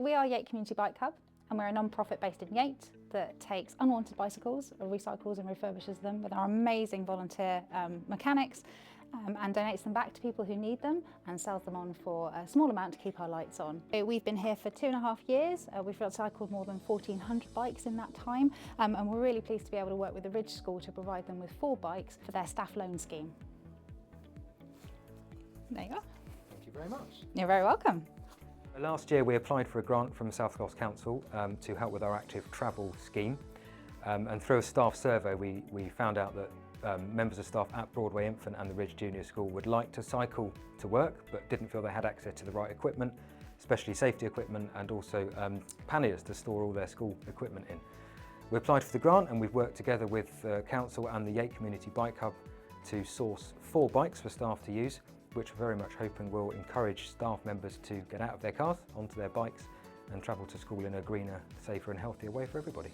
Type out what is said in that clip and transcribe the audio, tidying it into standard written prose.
We are Yate Community Bike Hub, and we're a non-profit based in Yate that takes unwanted bicycles, recycles and refurbishes them with our amazing volunteer mechanics and donates them back to people who need them and sells them on for a small amount to keep our lights on. We've been here for 2.5 years. We've recycled more than 1,400 bikes in that time, and we're really pleased to be able to work with the Ridge School to provide them with 4 bikes for their staff loan scheme. There you are. Thank you very much. You're very welcome. Last year we applied for a grant from South Gloucestershire Council to help with our active travel scheme, and through a staff survey we found out that members of staff at Broadway Infant and the Ridge Junior School would like to cycle to work but didn't feel they had access to the right equipment, especially safety equipment and also panniers to store all their school equipment in. We applied for the grant and we've worked together with Council and the Yate Community Bike Hub to source 4 bikes for staff to use, which we're very much hoping will encourage staff members to get out of their cars, onto their bikes and travel to school in a greener, safer and healthier way for everybody.